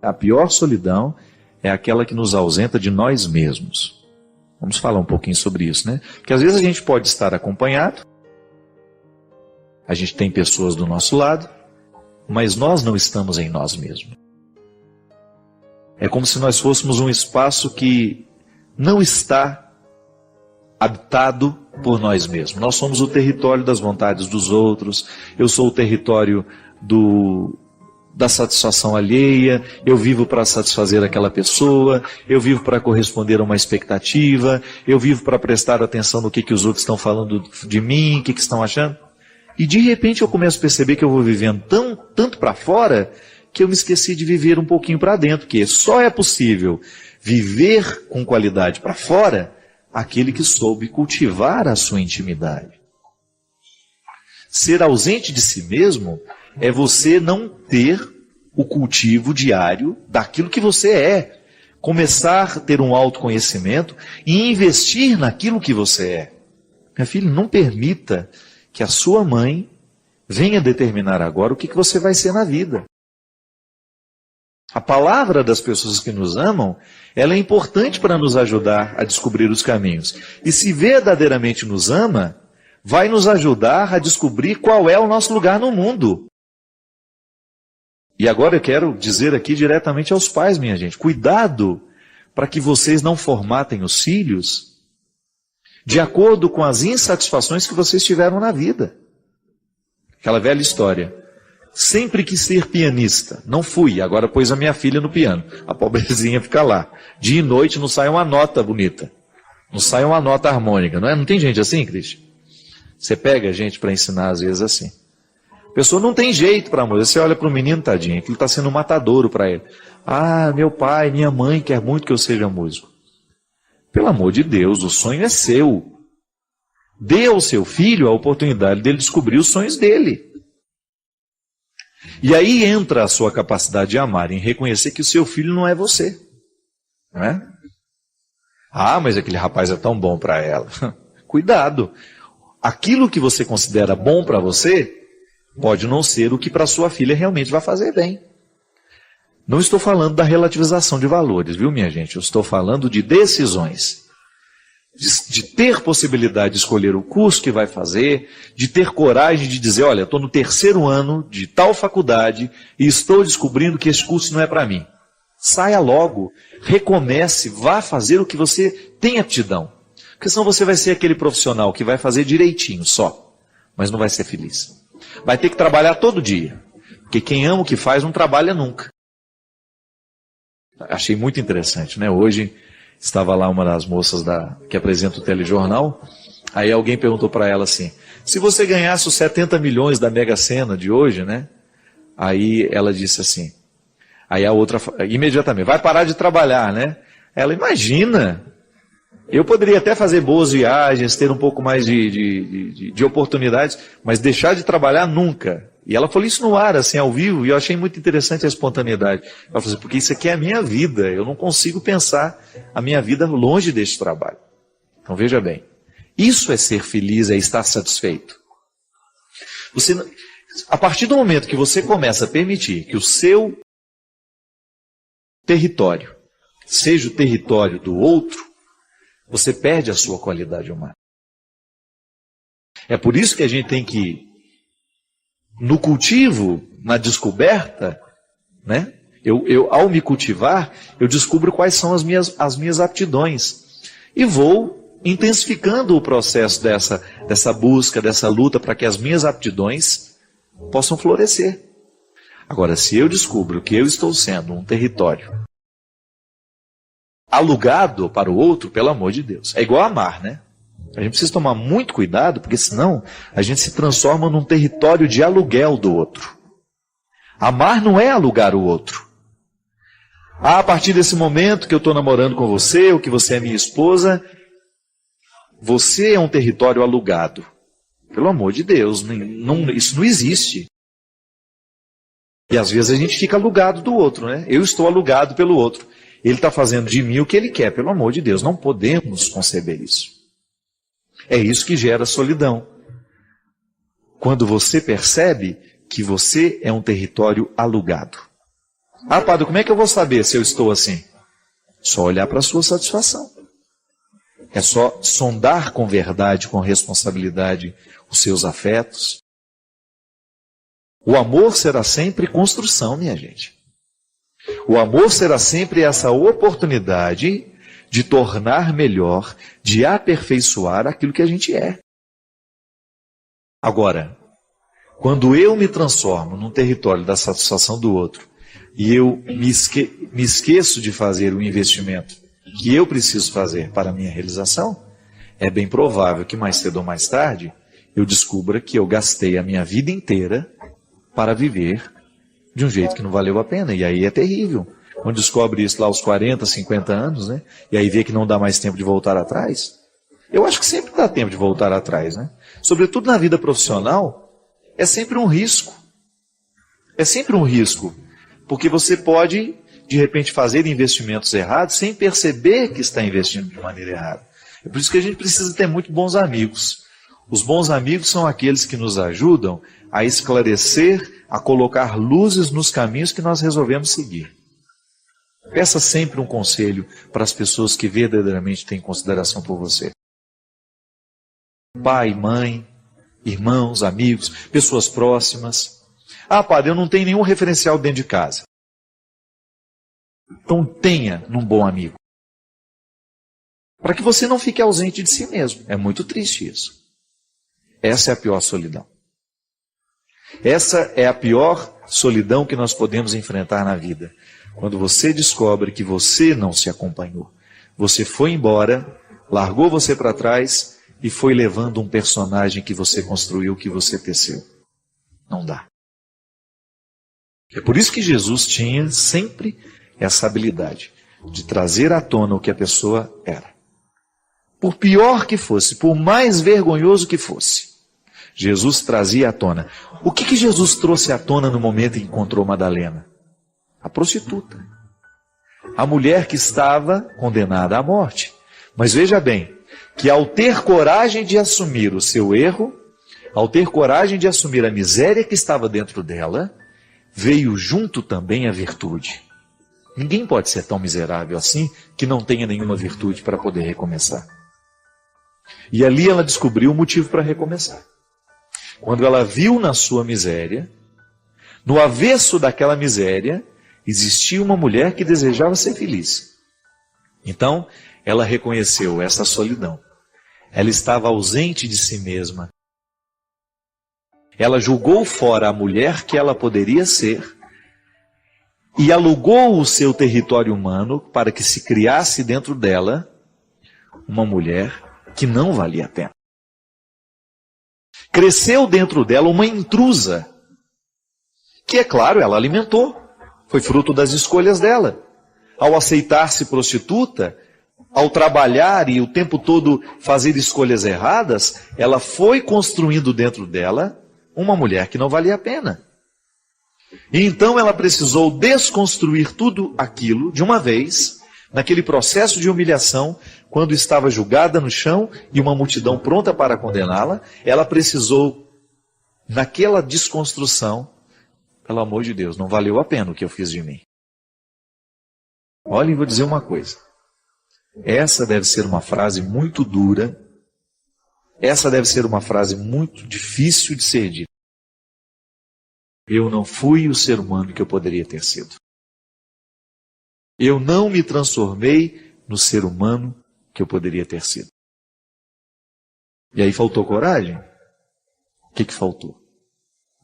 A pior solidão é aquela que nos ausenta de nós mesmos. Vamos falar um pouquinho sobre isso, né? Porque às vezes a gente pode estar acompanhado, a gente tem pessoas do nosso lado, mas nós não estamos em nós mesmos. É como se nós fôssemos um espaço que não está habitado por nós mesmos. Nós somos o território das vontades dos outros, eu sou o território da satisfação alheia, eu vivo para satisfazer aquela pessoa, eu vivo para corresponder a uma expectativa, eu vivo para prestar atenção no que os outros estão falando de mim, o que estão achando. E de repente eu começo a perceber que eu vou vivendo tanto para fora, que eu me esqueci de viver um pouquinho para dentro, que só é possível viver com qualidade para fora aquele que soube cultivar a sua intimidade. Ser ausente de si mesmo é você não ter o cultivo diário daquilo que você é. Começar a ter um autoconhecimento e investir naquilo que você é. Minha filha, não permita que a sua mãe venha determinar agora o que você vai ser na vida. A palavra das pessoas que nos amam, ela é importante para nos ajudar a descobrir os caminhos. E se verdadeiramente nos ama, vai nos ajudar a descobrir qual é o nosso lugar no mundo. E agora eu quero dizer aqui diretamente aos pais, minha gente, cuidado para que vocês não formatem os filhos de acordo com as insatisfações que vocês tiveram na vida. Aquela velha história. Sempre quis ser pianista, não fui, agora pôs a minha filha no piano. A pobrezinha fica lá. Dia e noite não sai uma nota bonita, não sai uma nota harmônica, não é? Não tem gente assim, Cristian? Você pega gente para ensinar às vezes assim. A pessoa não tem jeito para a música. Você olha para o menino, tadinho, que ele está sendo um matadouro para ele. Ah, meu pai, minha mãe quer muito que eu seja músico. Pelo amor de Deus, o sonho é seu. Dê ao seu filho a oportunidade dele descobrir os sonhos dele. E aí entra a sua capacidade de amar, em reconhecer que o seu filho não é você. Não é? Ah, mas aquele rapaz é tão bom para ela. Cuidado. Aquilo que você considera bom para você, pode não ser o que para sua filha realmente vai fazer bem. Não estou falando da relativização de valores, viu, minha gente? Eu estou falando de decisões. De ter possibilidade de escolher o curso que vai fazer, de ter coragem de dizer, olha, estou no 3º ano de tal faculdade e estou descobrindo que esse curso não é para mim. Saia logo, recomece, vá fazer o que você tem aptidão. Porque senão você vai ser aquele profissional que vai fazer direitinho só, mas não vai ser feliz. Vai ter que trabalhar todo dia, porque quem ama o que faz não trabalha nunca. Achei muito interessante, né? Hoje estava lá uma das moças que apresenta o telejornal, aí alguém perguntou para ela assim, se você ganhasse os 70 milhões da Mega Sena de hoje, né? Aí ela disse assim, aí a outra, imediatamente, vai parar de trabalhar, né? Ela, imagina, eu poderia até fazer boas viagens, ter um pouco mais de oportunidades, mas deixar de trabalhar nunca. E ela falou isso no ar, assim, ao vivo, e eu achei muito interessante a espontaneidade. Ela falou assim, porque isso aqui é a minha vida, eu não consigo pensar a minha vida longe deste trabalho. Então veja bem, isso é ser feliz, é estar satisfeito. A partir do momento que você começa a permitir que o seu território seja o território do outro, você perde a sua qualidade humana. É por isso que a gente tem que, no cultivo, na descoberta, né? Ao me cultivar, eu descubro quais são as minhas aptidões. E vou intensificando o processo dessa busca, dessa luta, para que as minhas aptidões possam florescer. Agora, se eu descubro que eu estou sendo um território alugado para o outro, pelo amor de Deus, é igual amar, né? A gente precisa tomar muito cuidado, porque senão a gente se transforma num território de aluguel do outro. Amar não é alugar o outro. A partir desse momento que eu estou namorando com você, ou que você é minha esposa, você é um território alugado. Pelo amor de Deus, isso não existe. E às vezes a gente fica alugado do outro, né? Eu estou alugado pelo outro. Ele está fazendo de mim o que ele quer, pelo amor de Deus. Não podemos conceber isso. É isso que gera solidão. Quando você percebe que você é um território alugado. Ah, padre, como é que eu vou saber se eu estou assim? Só olhar para a sua satisfação. É só sondar com verdade, com responsabilidade, os seus afetos. O amor será sempre construção, minha gente. O amor será sempre essa oportunidade de tornar melhor, de aperfeiçoar aquilo que a gente é. Agora, quando eu me transformo num território da satisfação do outro, e eu me esqueço de fazer o investimento que eu preciso fazer para a minha realização, é bem provável que mais cedo ou mais tarde eu descubra que eu gastei a minha vida inteira para viver de um jeito que não valeu a pena. E aí é terrível. Quando descobre isso lá aos 40, 50 anos, né? E aí vê que não dá mais tempo de voltar atrás. Eu acho que sempre dá tempo de voltar atrás, né? Sobretudo na vida profissional, é sempre um risco. É sempre um risco. Porque você pode, de repente, fazer investimentos errados sem perceber que está investindo de maneira errada. É por isso que a gente precisa ter muito bons amigos. Os bons amigos são aqueles que nos ajudam a esclarecer, a colocar luzes nos caminhos que nós resolvemos seguir. Peça sempre um conselho para as pessoas que verdadeiramente têm consideração por você. Pai, mãe, irmãos, amigos, pessoas próximas. Ah, padre, eu não tenho nenhum referencial dentro de casa. Então tenha num bom amigo. Para que você não fique ausente de si mesmo. É muito triste isso. Essa é a pior solidão. Essa é a pior solidão que nós podemos enfrentar na vida. Quando você descobre que você não se acompanhou. Você foi embora, largou você para trás e foi levando um personagem que você construiu, que você teceu. Não dá. É por isso que Jesus tinha sempre essa habilidade de trazer à tona o que a pessoa era. Por pior que fosse, por mais vergonhoso que fosse, Jesus trazia à tona. O que Jesus trouxe à tona no momento em que encontrou Madalena? A prostituta. A mulher que estava condenada à morte. Mas veja bem, que ao ter coragem de assumir o seu erro, ao ter coragem de assumir a miséria que estava dentro dela, veio junto também a virtude. Ninguém pode ser tão miserável assim que não tenha nenhuma virtude para poder recomeçar. E ali ela descobriu o motivo para recomeçar. Quando ela viu na sua miséria, no avesso daquela miséria, existia uma mulher que desejava ser feliz. Então, ela reconheceu essa solidão. Ela estava ausente de si mesma. Ela julgou fora a mulher que ela poderia ser e alugou o seu território humano para que se criasse dentro dela uma mulher que não valia a pena. Cresceu dentro dela uma intrusa, que é claro, ela alimentou. Foi fruto das escolhas dela. Ao aceitar-se prostituta, ao trabalhar e o tempo todo fazer escolhas erradas, ela foi construindo dentro dela uma mulher que não valia a pena. E então ela precisou desconstruir tudo aquilo de uma vez, naquele processo de humilhação, quando estava julgada no chão e uma multidão pronta para condená-la, ela precisou, naquela desconstrução, pelo amor de Deus, não valeu a pena o que eu fiz de mim. Olhem, vou dizer uma coisa. Essa deve ser uma frase muito dura. Essa deve ser uma frase muito difícil de ser dita. Eu não fui o ser humano que eu poderia ter sido. Eu não me transformei no ser humano que eu poderia ter sido. E aí faltou coragem? O que faltou?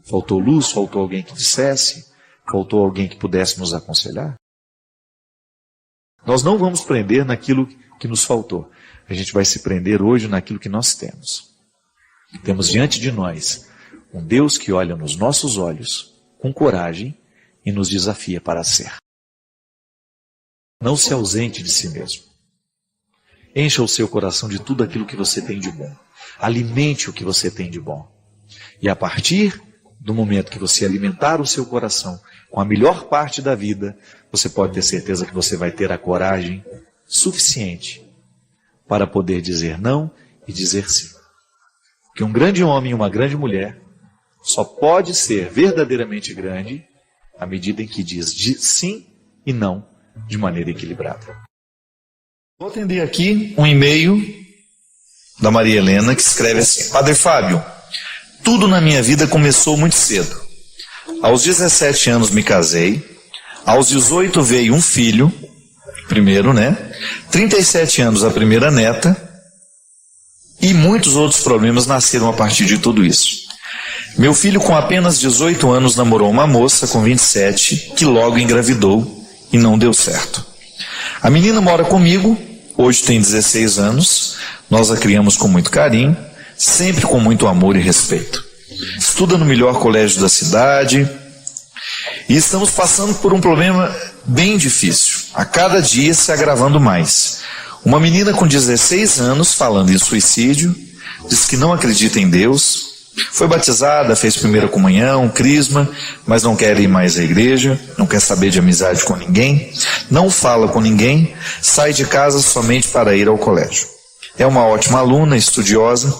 Faltou luz? Faltou alguém que dissesse? Faltou alguém que pudesse nos aconselhar? Nós não vamos prender naquilo que nos faltou. A gente vai se prender hoje naquilo que nós temos. Temos diante de nós um Deus que olha nos nossos olhos com coragem e nos desafia para ser. Não se ausente de si mesmo. Encha o seu coração de tudo aquilo que você tem de bom. Alimente o que você tem de bom. E a partir do momento que você alimentar o seu coração com a melhor parte da vida, você pode ter certeza que você vai ter a coragem suficiente para poder dizer não e dizer sim. Porque um grande homem e uma grande mulher só pode ser verdadeiramente grande à medida em que diz de sim e não de maneira equilibrada. Vou atender aqui um e-mail da Maria Helena, que escreve assim: Padre Fábio, tudo na minha vida começou muito cedo. Aos 17 anos me casei, aos 18 veio um filho, primeiro, 37 anos a primeira neta, e muitos outros problemas nasceram a partir de tudo isso. Meu filho, com apenas 18 anos, namorou uma moça com 27, que logo engravidou e não deu certo. A menina mora comigo, hoje tem 16 anos, nós a criamos com muito carinho, sempre com muito amor e respeito. Estuda no melhor colégio da cidade e estamos passando por um problema bem difícil, a cada dia se agravando mais. Uma menina com 16 anos falando em suicídio, diz que não acredita em Deus, foi batizada, fez primeira comunhão, crisma, mas não quer ir mais à igreja, não quer saber de amizade com ninguém, não fala com ninguém, sai de casa somente para ir ao colégio. É uma ótima aluna, estudiosa,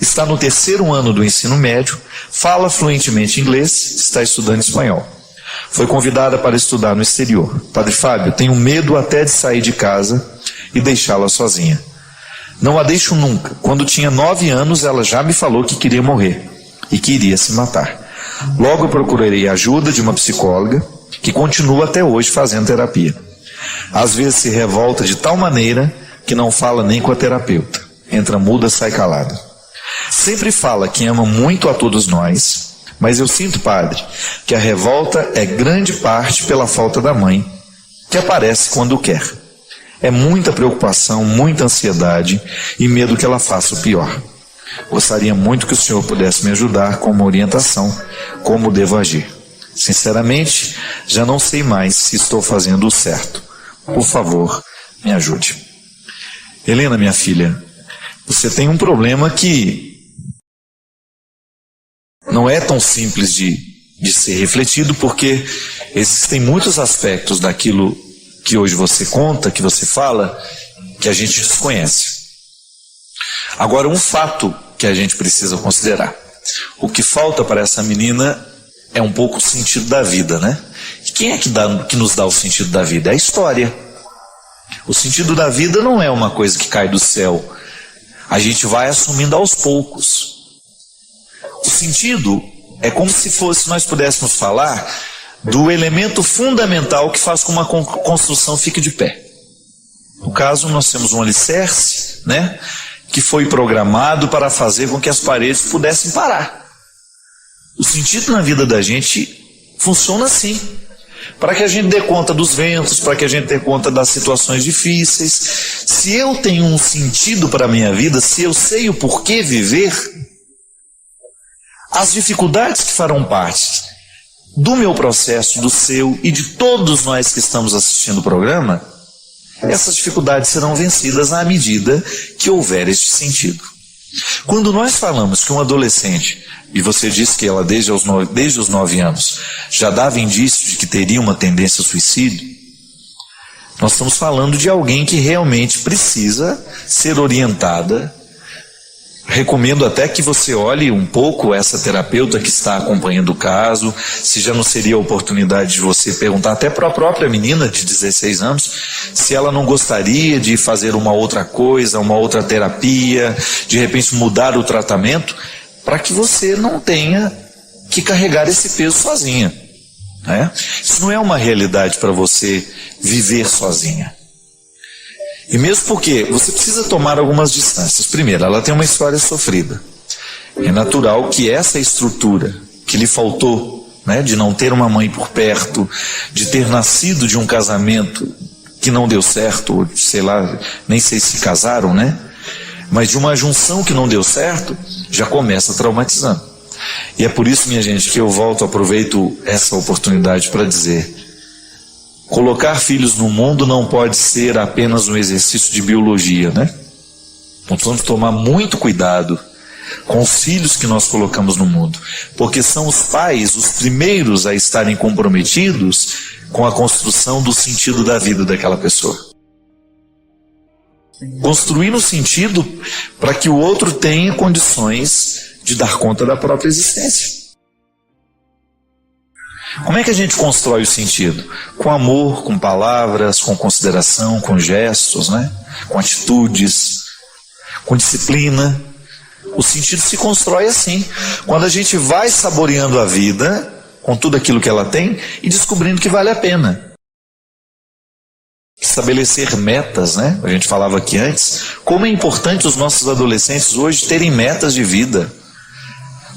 está no 3º ano do ensino médio, fala fluentemente inglês, está estudando espanhol. Foi convidada para estudar no exterior. Padre Fábio, tenho medo até de sair de casa e deixá-la sozinha. Não a deixo nunca. Quando tinha 9 anos, ela já me falou que queria morrer e que iria se matar. Logo eu procurarei a ajuda de uma psicóloga que continua até hoje fazendo terapia. Às vezes se revolta de tal maneira que não fala nem com a terapeuta. Entra muda, sai calada. Sempre fala que ama muito a todos nós, mas eu sinto, padre, que a revolta é grande parte pela falta da mãe, que aparece quando quer. É muita preocupação, muita ansiedade e medo que ela faça o pior. Gostaria muito que o senhor pudesse me ajudar com uma orientação, como devo agir. Sinceramente, já não sei mais se estou fazendo o certo. Por favor, me ajude. Helena, minha filha, você tem um problema que não é tão simples de ser refletido, porque existem muitos aspectos daquilo que hoje você conta, que você fala, que a gente desconhece. Agora, um fato que a gente precisa considerar. O que falta para essa menina é um pouco o sentido da vida, E quem é que nos dá o sentido da vida? É a história. O sentido da vida não é uma coisa que cai do céu. A gente vai assumindo aos poucos. O sentido é como se nós pudéssemos falar do elemento fundamental que faz com que uma construção fique de pé. No caso, nós temos um alicerce, que foi programado para fazer com que as paredes pudessem parar. O sentido na vida da gente funciona assim, para que a gente dê conta dos ventos, para que a gente dê conta das situações difíceis. Se eu tenho um sentido para a minha vida, se eu sei o porquê viver, as dificuldades que farão parte do meu processo, do seu e de todos nós que estamos assistindo o programa, essas dificuldades serão vencidas à medida que houver este sentido. Quando nós falamos que um adolescente, e você disse que ela desde os 9 anos já dava indício de que teria uma tendência ao suicídio, nós estamos falando de alguém que realmente precisa ser orientada. Recomendo até que você olhe um pouco essa terapeuta que está acompanhando o caso, se já não seria a oportunidade de você perguntar até para a própria menina de 16 anos, se ela não gostaria de fazer uma outra coisa, uma outra terapia, de repente mudar o tratamento, para que você não tenha que carregar esse peso sozinha. Isso não é uma realidade para você viver sozinha. E mesmo porque você precisa tomar algumas distâncias. Primeiro, ela tem uma história sofrida. É natural que essa estrutura que lhe faltou, de não ter uma mãe por perto, de ter nascido de um casamento que não deu certo, ou sei lá, nem sei se casaram, mas de uma junção que não deu certo, já começa traumatizando. E é por isso, minha gente, que eu aproveito essa oportunidade para dizer: colocar filhos no mundo não pode ser apenas um exercício de biologia, Nós precisamos tomar muito cuidado com os filhos que nós colocamos no mundo, porque são os pais os primeiros a estarem comprometidos com a construção do sentido da vida daquela pessoa. Construir um sentido para que o outro tenha condições de dar conta da própria existência. Como é que a gente constrói o sentido? Com amor, com palavras, com consideração, com gestos, né? Com atitudes, com disciplina. O sentido se constrói assim, quando a gente vai saboreando a vida, com tudo aquilo que ela tem, e descobrindo que vale a pena. Estabelecer metas, né? A gente falava aqui antes, como é importante os nossos adolescentes hoje terem metas de vida.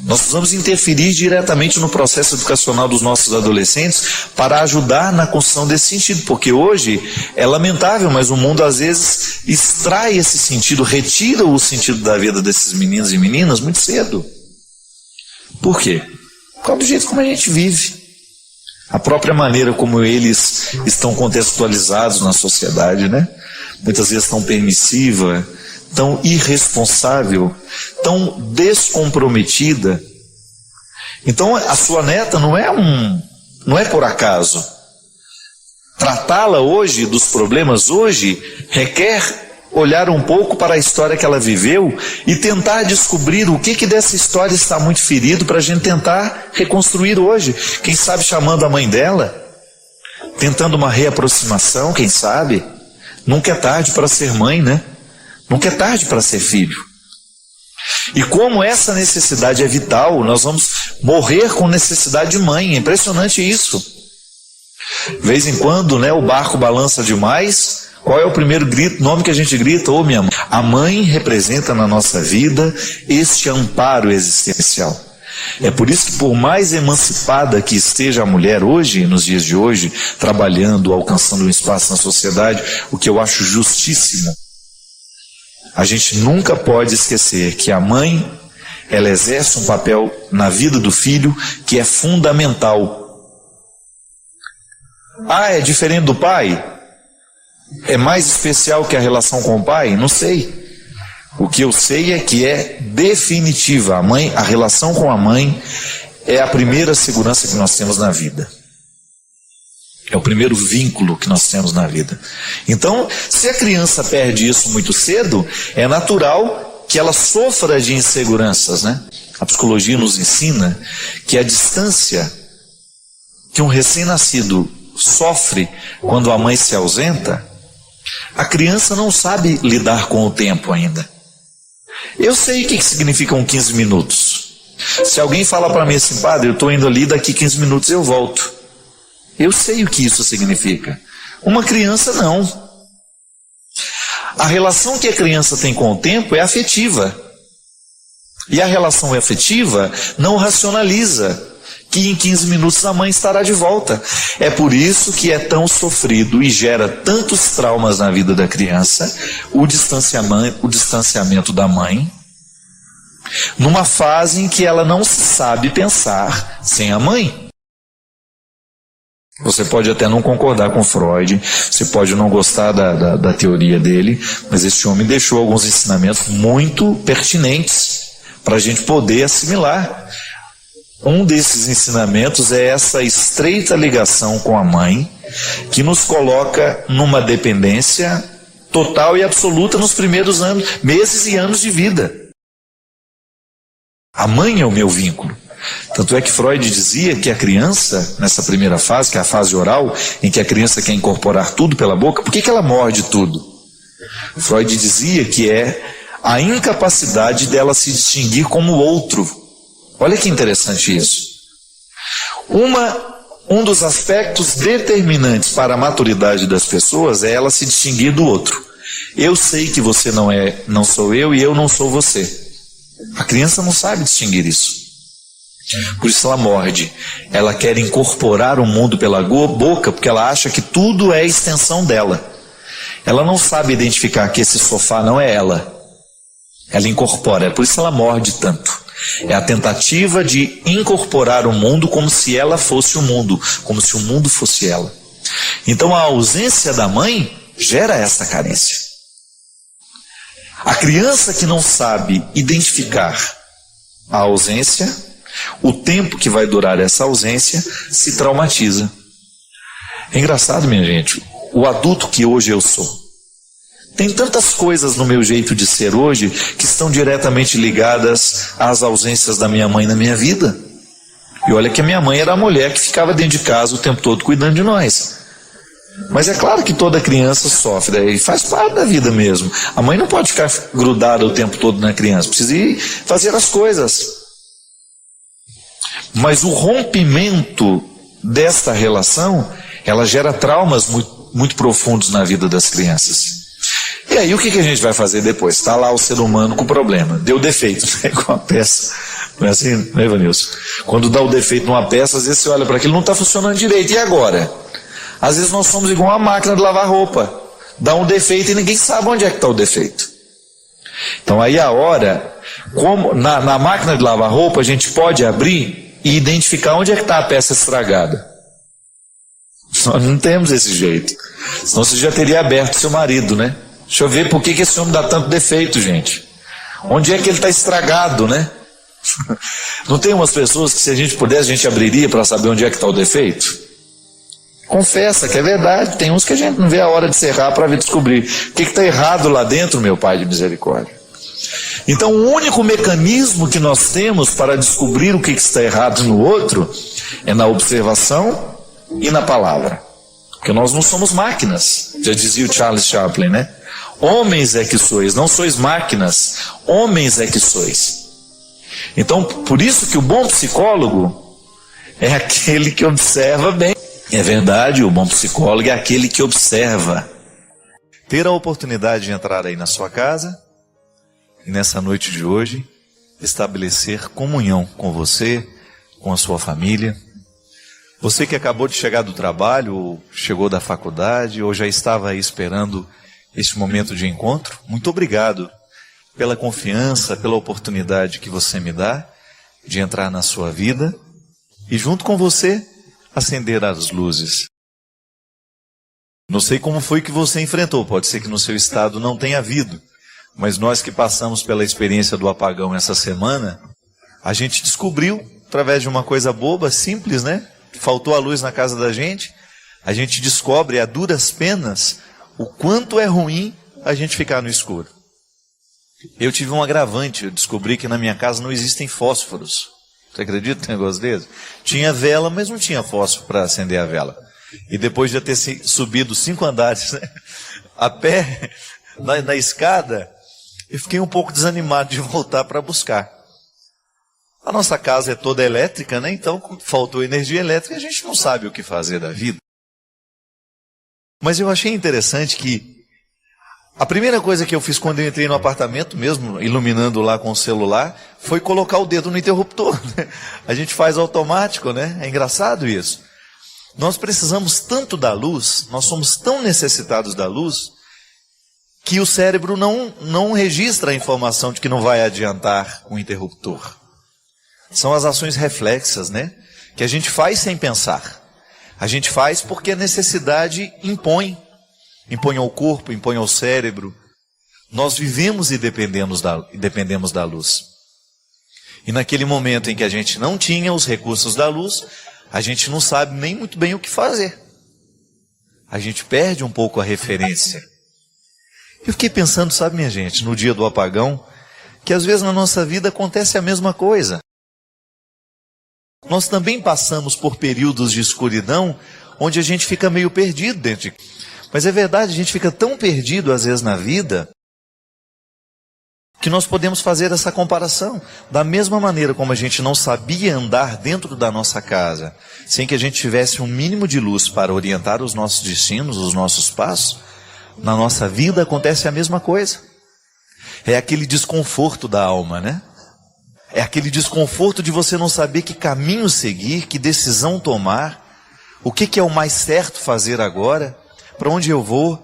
Nós precisamos interferir diretamente no processo educacional dos nossos adolescentes para ajudar na construção desse sentido, porque hoje é lamentável, mas o mundo às vezes extrai esse sentido, retira o sentido da vida desses meninos e meninas muito cedo. Por quê? Por causa do jeito como a gente vive. A própria maneira como eles estão contextualizados na sociedade, né? Muitas vezes tão permissiva, tão irresponsável, tão descomprometida. Então a sua neta não é por acaso. Tratá-la hoje, dos problemas hoje, requer olhar um pouco para a história que ela viveu e tentar descobrir o que dessa história está muito ferido para a gente tentar reconstruir hoje. Quem sabe chamando a mãe dela, tentando uma reaproximação, quem sabe. Nunca é tarde para ser mãe, né? Nunca é tarde para ser filho. E como essa necessidade é vital, nós vamos morrer com necessidade de mãe. É impressionante isso. De vez em quando, né, o barco balança demais. Qual é o primeiro nome que a gente grita? Ô, minha mãe. A mãe representa na nossa vida este amparo existencial. É por isso que, por mais emancipada que esteja a mulher hoje, nos dias de hoje, trabalhando, alcançando um espaço na sociedade, o que eu acho justíssimo, a gente nunca pode esquecer que a mãe, ela exerce um papel na vida do filho que é fundamental. Ah, é diferente do pai? É mais especial que a relação com o pai? Não sei. O que eu sei é que é definitiva. A relação com a mãe é a primeira segurança que nós temos na vida. É o primeiro vínculo que nós temos na vida. Então, se a criança perde isso muito cedo, é natural que ela sofra de inseguranças, né? A psicologia nos ensina que a distância que um recém-nascido sofre quando a mãe se ausenta, a criança não sabe lidar com o tempo ainda. Eu sei o que significam 15 minutos. Se alguém fala para mim assim, padre, eu estou indo ali, daqui 15 minutos eu volto. Eu sei o que isso significa. Uma criança não. A relação que a criança tem com o tempo é afetiva. E a relação afetiva não racionaliza que em 15 minutos a mãe estará de volta. É por isso que é tão sofrido e gera tantos traumas na vida da criança o distanciamento da mãe, numa fase em que ela não sabe pensar sem a mãe. Você pode até não concordar com Freud, você pode não gostar da teoria dele, mas esse homem deixou alguns ensinamentos muito pertinentes para a gente poder assimilar. Um desses ensinamentos é essa estreita ligação com a mãe, que nos coloca numa dependência total e absoluta nos primeiros meses e anos de vida. A mãe é o meu vínculo. Tanto é que Freud dizia que a criança, nessa primeira fase, que é a fase oral, em que a criança quer incorporar tudo pela boca, por que ela morde tudo? Freud dizia que é a incapacidade dela se distinguir como outro. Olha que interessante isso. Um dos aspectos determinantes para a maturidade das pessoas é ela se distinguir do outro. Eu sei que você não sou eu e eu não sou você. A criança não sabe distinguir isso. Por isso ela morde. Ela quer incorporar o mundo pela boca porque ela acha que tudo é extensão dela. Ela não sabe identificar que esse sofá não é ela. Ela incorpora, é por isso ela morde tanto. É a tentativa de incorporar o mundo como se ela fosse o mundo, como se o mundo fosse ela. Então a ausência da mãe gera essa carência. A criança que não sabe identificar a ausência, o tempo que vai durar essa ausência, se traumatiza. É engraçado, minha gente, o adulto que hoje eu sou, tem tantas coisas no meu jeito de ser hoje que estão diretamente ligadas às ausências da minha mãe na minha vida. E olha que a minha mãe era a mulher que ficava dentro de casa o tempo todo cuidando de nós. Mas é claro que toda criança sofre, e faz parte da vida mesmo. A mãe não pode ficar grudada o tempo todo na criança, precisa ir fazer as coisas. Mas o rompimento desta relação, ela gera traumas muito profundos na vida das crianças. E aí o que a gente vai fazer depois? Está lá o ser humano com problema, deu defeito, né? Com a peça. Não é assim, né, Evanilson? Quando dá o defeito numa peça, às vezes você olha para aquilo, não está funcionando direito, e agora? Às vezes nós somos igual uma máquina de lavar roupa, dá um defeito e ninguém sabe onde é que está o defeito. Então aí a hora, como na máquina de lavar roupa, a gente pode abrir e identificar onde é que está a peça estragada. Nós não temos esse jeito, senão você já teria aberto seu marido, né? Deixa eu ver por que esse homem dá tanto defeito, gente. Onde é que ele está estragado, né? Não tem umas pessoas que se a gente pudesse, a gente abriria para saber onde é que está o defeito? Confessa que é verdade, tem uns que a gente não vê a hora de cerrar para descobrir. O que está errado lá dentro, meu Pai de misericórdia? Então o único mecanismo que nós temos para descobrir o que está errado no outro é na observação e na palavra. Porque nós não somos máquinas, já dizia o Charles Chaplin, né? Homens é que sois, não sois máquinas, homens é que sois. Então, por isso que o bom psicólogo é aquele que observa bem. É verdade, o bom psicólogo é aquele que observa. Ter a oportunidade de entrar aí na sua casa e nessa noite de hoje, estabelecer comunhão com você, com a sua família. Você que acabou de chegar do trabalho, ou chegou da faculdade, ou já estava aí esperando este momento de encontro, muito obrigado pela confiança, pela oportunidade que você me dá de entrar na sua vida e junto com você acender as luzes. Não sei como foi que você enfrentou, pode ser que no seu estado não tenha havido, mas nós que passamos pela experiência do apagão essa semana, a gente descobriu, através de uma coisa boba, simples, né? Faltou a luz na casa da gente, a gente descobre a duras penas o quanto é ruim a gente ficar no escuro. Eu tive um agravante, eu descobri que na minha casa não existem fósforos. Você acredita num negócio desse? Tinha vela, mas não tinha fósforo para acender a vela. E depois de eu ter subido 5 andares, né, a pé, na escada, eu fiquei um pouco desanimado de voltar para buscar. A nossa casa é toda elétrica, né? Então faltou energia elétrica e a gente não sabe o que fazer da vida. Mas eu achei interessante que a primeira coisa que eu fiz quando eu entrei no apartamento, mesmo iluminando lá com o celular, foi colocar o dedo no interruptor. Né? A gente faz automático, né? É engraçado isso. Nós precisamos tanto da luz, nós somos tão necessitados da luz, que o cérebro não registra a informação de que não vai adiantar o interruptor. São as ações reflexas, né? Que a gente faz sem pensar. A gente faz porque a necessidade impõe. Impõe ao corpo, impõe ao cérebro. Nós vivemos e dependemos da luz. E naquele momento em que a gente não tinha os recursos da luz, a gente não sabe nem muito bem o que fazer. A gente perde um pouco a referência. Eu fiquei pensando, sabe, minha gente, no dia do apagão, que às vezes na nossa vida acontece a mesma coisa. Nós também passamos por períodos de escuridão, onde a gente fica meio perdido dentro de... Mas é verdade, a gente fica tão perdido às vezes na vida, que nós podemos fazer essa comparação. Da mesma maneira como a gente não sabia andar dentro da nossa casa, sem que a gente tivesse um mínimo de luz para orientar os nossos destinos, os nossos passos, na nossa vida acontece a mesma coisa. É aquele desconforto da alma, né? É aquele desconforto de você não saber que caminho seguir, que decisão tomar, o que é o mais certo fazer agora, para onde eu vou,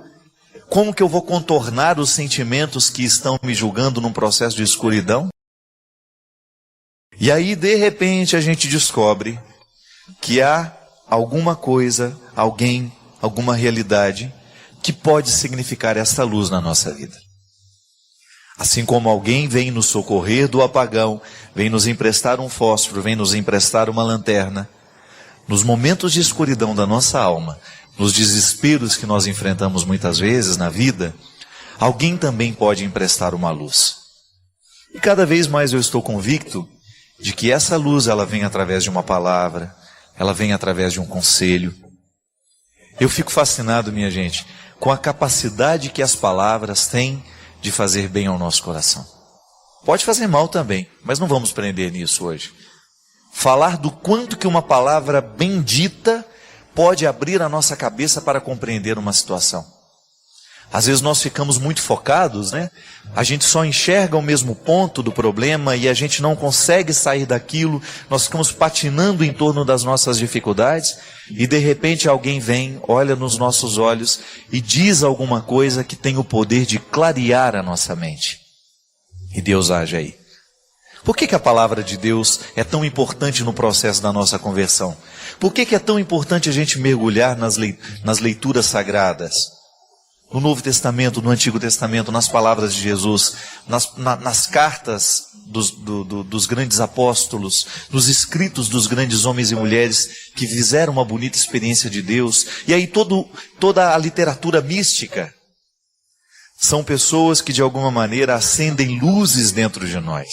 como que eu vou contornar os sentimentos que estão me julgando num processo de escuridão. E aí, de repente, a gente descobre que há alguma coisa, alguém, alguma realidade que pode significar essa luz na nossa vida. Assim como alguém vem nos socorrer do apagão, vem nos emprestar um fósforo, vem nos emprestar uma lanterna, nos momentos de escuridão da nossa alma, nos desesperos que nós enfrentamos muitas vezes na vida, alguém também pode emprestar uma luz. E cada vez mais eu estou convicto de que essa luz ela vem através de uma palavra, ela vem através de um conselho. Eu fico fascinado, minha gente, com a capacidade que as palavras têm de fazer bem ao nosso coração. Pode fazer mal também, mas não vamos prender nisso hoje. Falar do quanto que uma palavra bendita pode abrir a nossa cabeça para compreender uma situação. Às vezes nós ficamos muito focados, né? A gente só enxerga o mesmo ponto do problema e a gente não consegue sair daquilo. Nós ficamos patinando em torno das nossas dificuldades e de repente alguém vem, olha nos nossos olhos e diz alguma coisa que tem o poder de clarear a nossa mente. E Deus age aí. Por que a palavra de Deus é tão importante no processo da nossa conversão? Por que é tão importante a gente mergulhar nas leituras sagradas? No Novo Testamento, no Antigo Testamento, nas palavras de Jesus, nas cartas dos grandes apóstolos, nos escritos dos grandes homens e mulheres que fizeram uma bonita experiência de Deus. E aí toda a literatura mística são pessoas que de alguma maneira acendem luzes dentro de nós.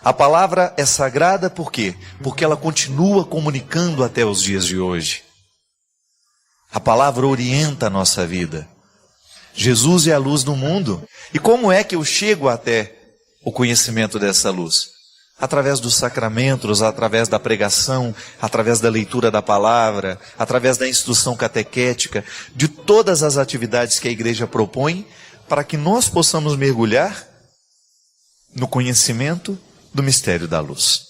A palavra é sagrada por quê? Porque ela continua comunicando até os dias de hoje. A palavra orienta a nossa vida. Jesus é a luz do mundo. E como é que eu chego até o conhecimento dessa luz? Através dos sacramentos, através da pregação, através da leitura da palavra, através da instrução catequética, de todas as atividades que a igreja propõe, para que nós possamos mergulhar no conhecimento do mistério da luz.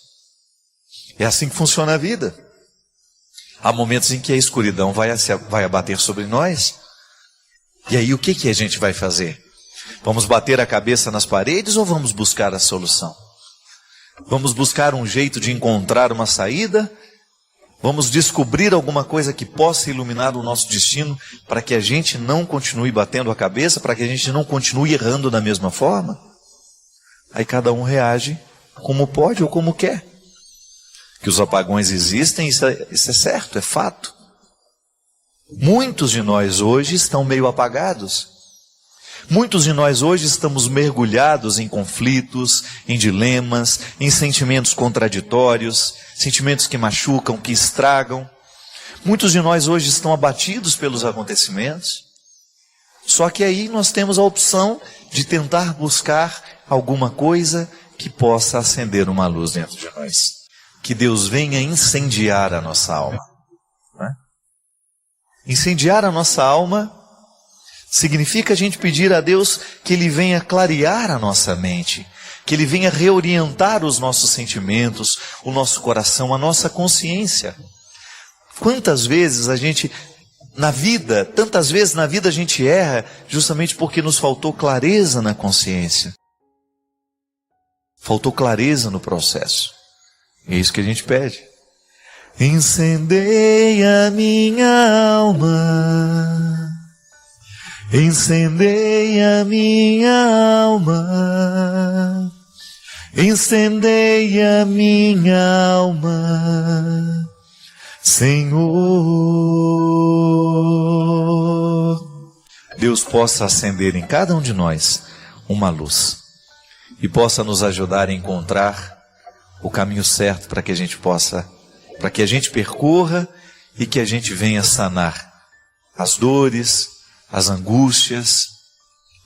É assim que funciona a vida. Há momentos em que a escuridão vai abater sobre nós. E aí o que a gente vai fazer? Vamos bater a cabeça nas paredes ou vamos buscar a solução? Vamos buscar um jeito de encontrar uma saída? Vamos descobrir alguma coisa que possa iluminar o nosso destino para que a gente não continue batendo a cabeça, para que a gente não continue errando da mesma forma? Aí cada um reage como pode ou como quer. Que os apagões existem, isso é certo, é fato. Muitos de nós hoje estão meio apagados. Muitos de nós hoje estamos mergulhados em conflitos, em dilemas, em sentimentos contraditórios, sentimentos que machucam, que estragam. Muitos de nós hoje estão abatidos pelos acontecimentos. Só que aí nós temos a opção de tentar buscar alguma coisa que possa acender uma luz dentro de nós. Que Deus venha incendiar a nossa alma. Incendiar a nossa alma significa a gente pedir a Deus que Ele venha clarear a nossa mente, que Ele venha reorientar os nossos sentimentos, o nosso coração, a nossa consciência. Quantas vezes tantas vezes na vida a gente erra justamente porque nos faltou clareza na consciência. Faltou clareza no processo. É isso que a gente pede. Incendeia minha alma, incendeia minha alma, incendeia minha alma, Senhor. Deus possa acender em cada um de nós uma luz e possa nos ajudar a encontrar o caminho certo para que a gente percorra e que a gente venha sanar as dores, as angústias.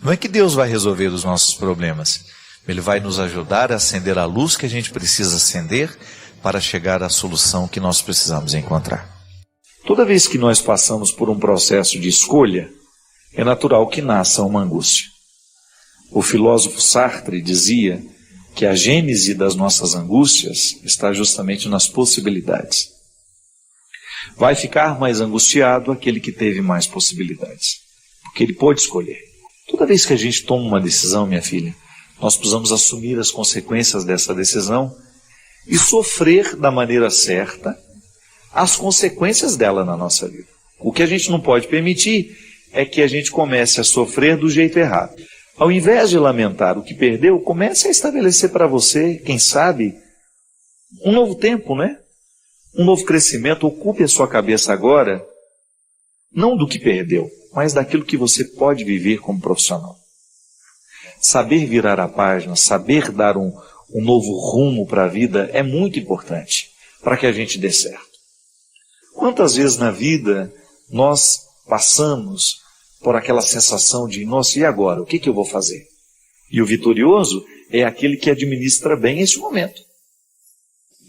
Não é que Deus vai resolver os nossos problemas. Ele vai nos ajudar a acender a luz que a gente precisa acender para chegar à solução que nós precisamos encontrar. Toda vez que nós passamos por um processo de escolha, é natural que nasça uma angústia. O filósofo Sartre dizia que a gênese das nossas angústias está justamente nas possibilidades. Vai ficar mais angustiado aquele que teve mais possibilidades, porque ele pôde escolher. Toda vez que a gente toma uma decisão, minha filha, nós precisamos assumir as consequências dessa decisão e sofrer da maneira certa as consequências dela na nossa vida. O que a gente não pode permitir é que a gente comece a sofrer do jeito errado. Ao invés de lamentar o que perdeu, comece a estabelecer para você, quem sabe, um novo tempo, né? Um novo crescimento. Ocupe a sua cabeça agora, não do que perdeu, mas daquilo que você pode viver como profissional. Saber virar a página, saber dar um um novo rumo para a vida é muito importante para que a gente dê certo. Quantas vezes na vida nós passamos por aquela sensação de, nossa, e agora? O que eu vou fazer? E o vitorioso é aquele que administra bem esse momento.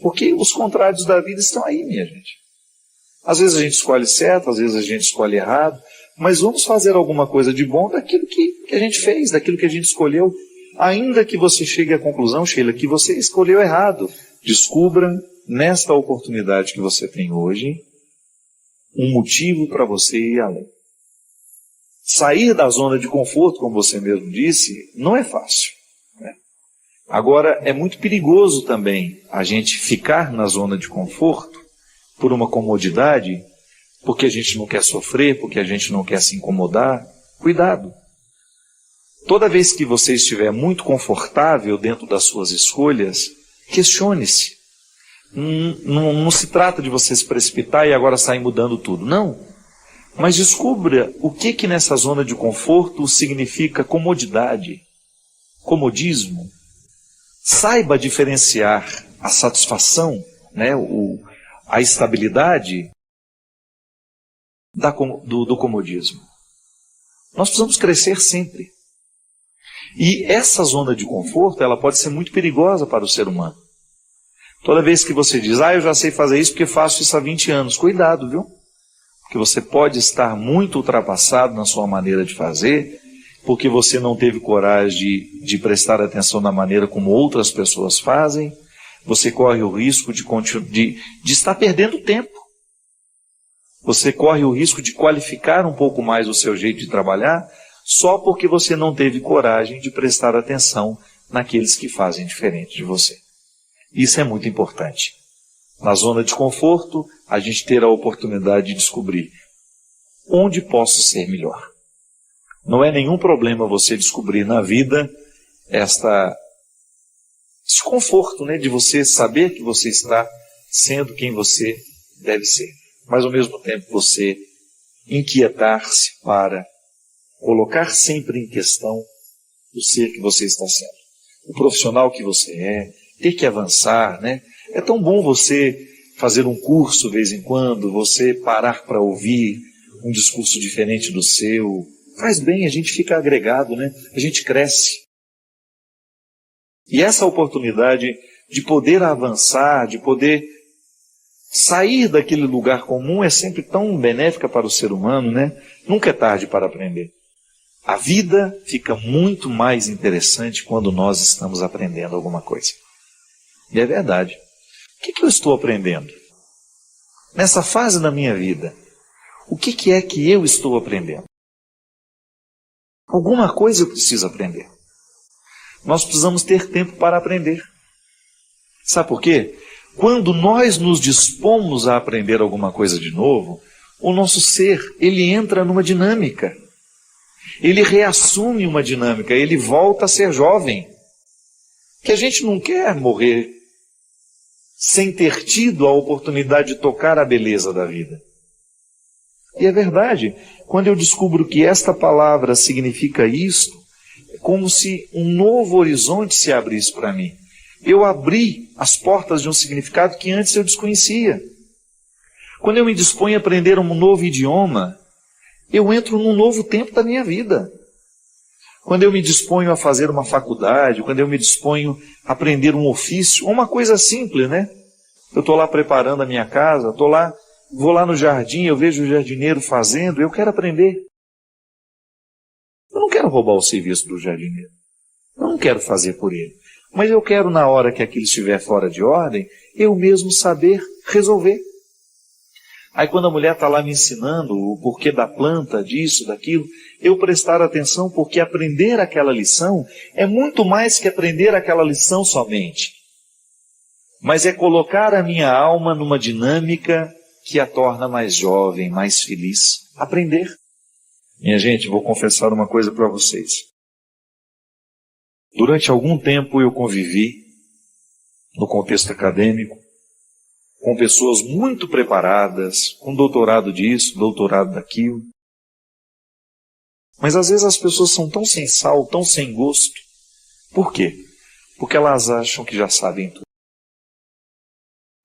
Porque os contrários da vida estão aí, minha gente. Às vezes a gente escolhe certo, às vezes a gente escolhe errado, mas vamos fazer alguma coisa de bom daquilo que a gente fez, daquilo que a gente escolheu. Ainda que você chegue à conclusão, Sheila, que você escolheu errado, descubra nesta oportunidade que você tem hoje um motivo para você ir além. Sair da zona de conforto, como você mesmo disse, não é fácil, né? Agora, é muito perigoso também a gente ficar na zona de conforto por uma comodidade, porque a gente não quer sofrer, porque a gente não quer se incomodar. Cuidado! Toda vez que você estiver muito confortável dentro das suas escolhas, questione-se. Não se trata de você se precipitar e agora sair mudando tudo. Não. Mas descubra o que nessa zona de conforto significa comodidade, comodismo. Saiba diferenciar a satisfação, né, a estabilidade do comodismo. Nós precisamos crescer sempre. E essa zona de conforto, ela pode ser muito perigosa para o ser humano. Toda vez que você diz, eu já sei fazer isso porque faço isso há 20 anos. Cuidado, viu? Porque você pode estar muito ultrapassado na sua maneira de fazer, porque você não teve coragem de prestar atenção na maneira como outras pessoas fazem. Você corre o risco de estar perdendo tempo. Você corre o risco de qualificar um pouco mais o seu jeito de trabalhar, só porque você não teve coragem de prestar atenção naqueles que fazem diferente de você. Isso é muito importante. Na zona de conforto, a gente ter a oportunidade de descobrir onde posso ser melhor. Não é nenhum problema você descobrir na vida esse conforto, né, de você saber que você está sendo quem você deve ser. Mas ao mesmo tempo você inquietar-se para colocar sempre em questão o ser que você está sendo, o profissional que você é, ter que avançar, né? É tão bom você fazer um curso de vez em quando, você parar para ouvir um discurso diferente do seu. Faz bem, a gente fica agregado, né? A gente cresce. E essa oportunidade de poder avançar, de poder sair daquele lugar comum é sempre tão benéfica para o ser humano, né? Nunca é tarde para aprender. A vida fica muito mais interessante quando nós estamos aprendendo alguma coisa. E é verdade. O que eu estou aprendendo? Nessa fase da minha vida, o que é que eu estou aprendendo? Alguma coisa eu preciso aprender. Nós precisamos ter tempo para aprender. Sabe por quê? Quando nós nos dispomos a aprender alguma coisa de novo, o nosso ser, ele entra numa dinâmica. Ele reassume uma dinâmica, ele volta a ser jovem. Que a gente não quer morrer sem ter tido a oportunidade de tocar a beleza da vida. E é verdade, quando eu descubro que esta palavra significa isto, é como se um novo horizonte se abrisse para mim. Eu abri as portas de um significado que antes eu desconhecia. Quando eu me disponho a aprender um novo idioma, eu entro num novo tempo da minha vida. Quando eu me disponho a fazer uma faculdade, quando eu me disponho a aprender um ofício, uma coisa simples, né? Eu estou lá preparando a minha casa, vou lá no jardim, eu vejo o jardineiro fazendo, eu quero aprender. Eu não quero roubar o serviço do jardineiro. Eu não quero fazer por ele. Mas eu quero, na hora que aquilo estiver fora de ordem, eu mesmo saber resolver. Aí quando a mulher está lá me ensinando o porquê da planta, disso, daquilo, eu prestar atenção, porque aprender aquela lição é muito mais que aprender aquela lição somente. Mas é colocar a minha alma numa dinâmica que a torna mais jovem, mais feliz. Aprender. Minha gente, vou confessar uma coisa para vocês. Durante algum tempo eu convivi, no contexto acadêmico, com pessoas muito preparadas, com doutorado disso, doutorado daquilo. Mas às vezes as pessoas são tão sem sal, tão sem gosto. Por quê? porque elas acham que já sabem tudo.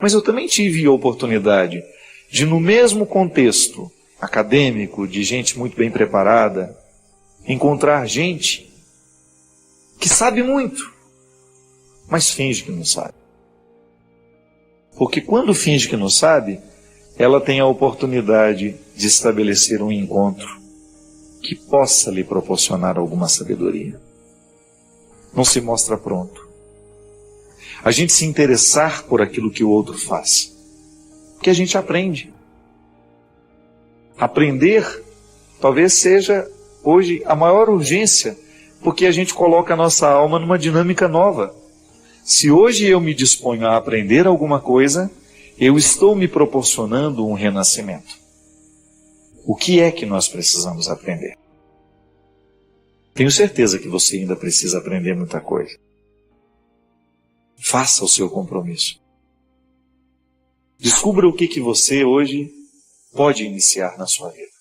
Mas eu também tive a oportunidade de, no mesmo contexto acadêmico, de gente muito bem preparada, encontrar gente que sabe muito, mas finge que não sabe. Porque quando finge que não sabe, ela tem a oportunidade de estabelecer um encontro que possa lhe proporcionar alguma sabedoria. Não se mostra pronto. A gente se interessar por aquilo que o outro faz, porque a gente aprende. Aprender talvez seja hoje a maior urgência, porque a gente coloca a nossa alma numa dinâmica nova. Se hoje eu me disponho a aprender alguma coisa, eu estou me proporcionando um renascimento. O que é que nós precisamos aprender? Tenho certeza que você ainda precisa aprender muita coisa. Faça o seu compromisso. Descubra o que você hoje pode iniciar na sua vida.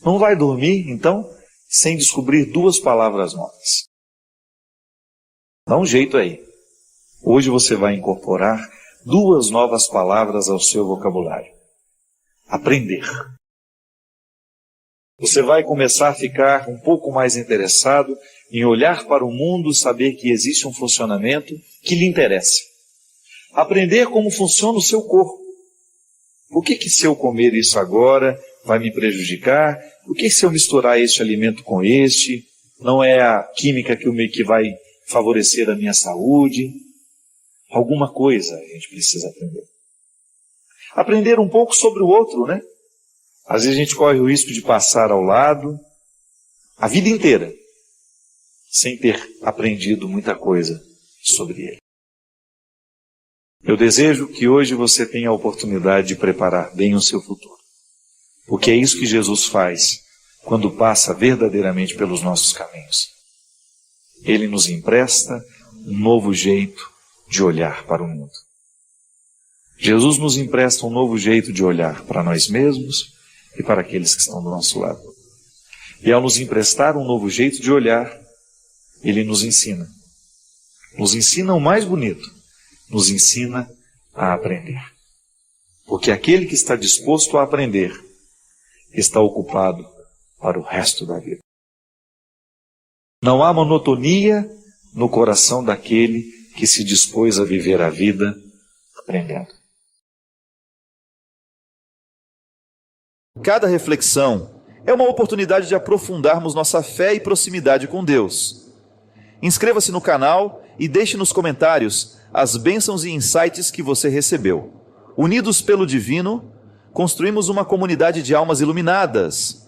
Não vai dormir, então, sem descobrir 2 palavras novas. Dá um jeito aí. Hoje você vai incorporar 2 novas palavras ao seu vocabulário. Aprender. Você vai começar a ficar um pouco mais interessado em olhar para o mundo, saber que existe um funcionamento que lhe interessa. Aprender como funciona o seu corpo. Por que se eu comer isso agora vai me prejudicar? Por que se eu misturar este alimento com este? Não é a química que vai favorecer a minha saúde? Alguma coisa a gente precisa aprender. Aprender um pouco sobre o outro, né? Às vezes a gente corre o risco de passar ao lado a vida inteira sem ter aprendido muita coisa sobre ele. Eu desejo que hoje você tenha a oportunidade de preparar bem o seu futuro. Porque é isso que Jesus faz quando passa verdadeiramente pelos nossos caminhos. Ele nos empresta um novo jeito de olhar para o mundo. Jesus nos empresta um novo jeito de olhar para nós mesmos e para aqueles que estão do nosso lado. E ao nos emprestar um novo jeito de olhar, Ele nos ensina. Nos ensina o mais bonito. Nos ensina a aprender. Porque aquele que está disposto a aprender está ocupado para o resto da vida. Não há monotonia no coração daquele que se dispôs a viver a vida aprendendo. Cada reflexão é uma oportunidade de aprofundarmos nossa fé e proximidade com Deus. Inscreva-se no canal e deixe nos comentários as bênçãos e insights que você recebeu. Unidos pelo Divino, construímos uma comunidade de almas iluminadas,